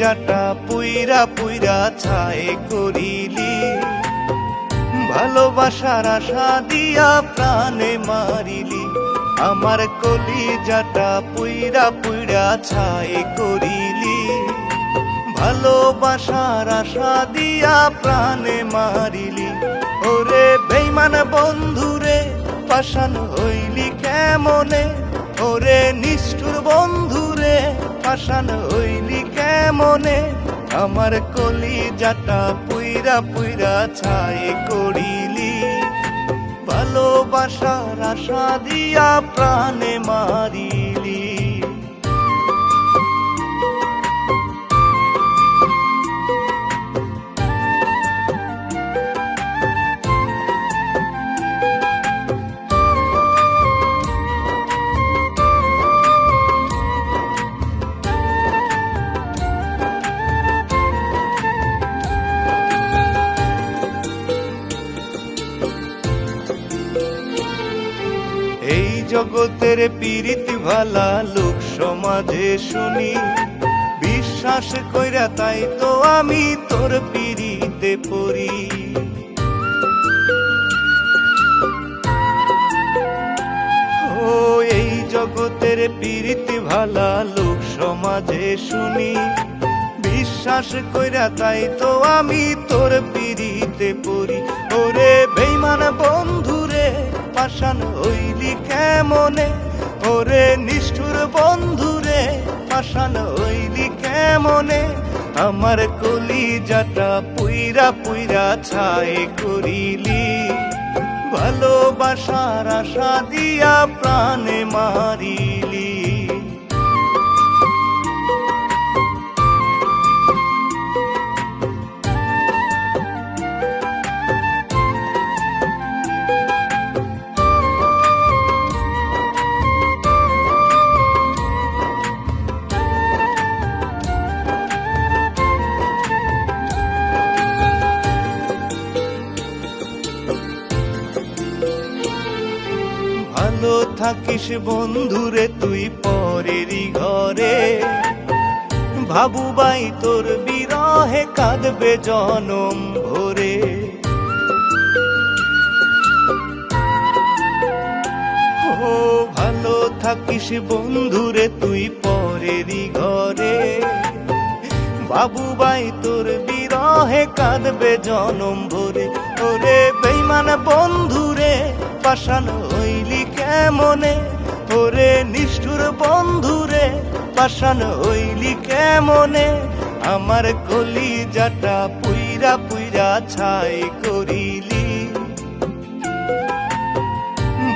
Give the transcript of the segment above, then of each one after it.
যাটা পুইরা পুইরা ছাই করিলি, ভালোবাসার আশা দিয়া প্রাণে মারিলি। আমার কলিজাটা পুইরা পুইরা ছাই করিলি, ভালোবাসার আশা দিয়া প্রাণে মারিলি। ওরে বেঈমান বন্ধুরে পাষাণ হইলি কেমনে, ওরে নিষ্ঠুর বন্ধুরে পাষাণ হইলি কেমনে। আমার কলিজাটা পুইরা পুইরা ছাই করিলি, ভালোবাসার আশা দিয়া প্রাণে মারিলি। এই জগতের পীড়িত ভালা লোক সমাজে শুনি, বিশ্বাস কইরা তাই তো আমি তোর পীড়িতে পড়ি। ও এই জগতের পীড়িত ভালা লোক সমাজে শুনি, বিশ্বাস কইরা তাই তো আমি তোর পীড়িতে পড়ি। ওরে বেঈমান বন্ধুরে পাষাণ হইলি কেমনে, ওরে নিষ্ঠুর বন্ধুরে পাষাণ হইলি কেমনে। আমার কলিজাটা পুইরা পুইরা ছাই করিলি, ভালোবাসার আশা দিয়া প্রাণে মারিলি। ভালো থাকিস বন্ধুরে তুই পরেরই ঘরে, ভাবুবাই তোর বিরহে কাঁদবে জনম ভরে। ও ভালো থাকিস বন্ধুরে তুই পরেরই ঘরে, বাবুবাই তোর বিরহে কাঁদবে জনম ভরে। ওরে বেঈমান বন্ধুরে পাষাণ হইলি কেমনে, ওরে নিষ্ঠুর বন্ধুরে পাষাণ হইলি কেমনে। আমার কলিজাটা পুইরা পুইরা ছাই করিলি,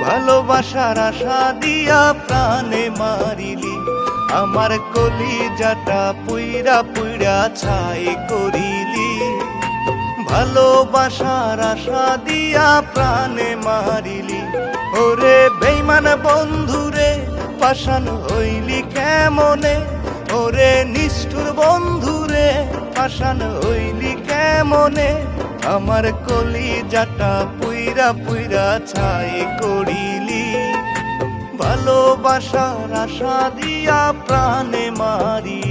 ভালোবাসার আশা দিয়া প্রাণে মারিলি। আমার কলিজাটা পুইরা পুইরা ছাই করিলি, ভালোবাসার আশা দিয়া প্রাণে মারিলি। ওরে বেঈমান বন্ধুরে পাষাণ হইলি কেমনে, ওরে নিষ্ঠুর বন্ধুরে পাষাণ হইলি কেমনে। আমার কলিজাটা পুইরা পুইরা ছাই করিলি, ভালোবাসার আশা দিয়া প্রাণে মারি।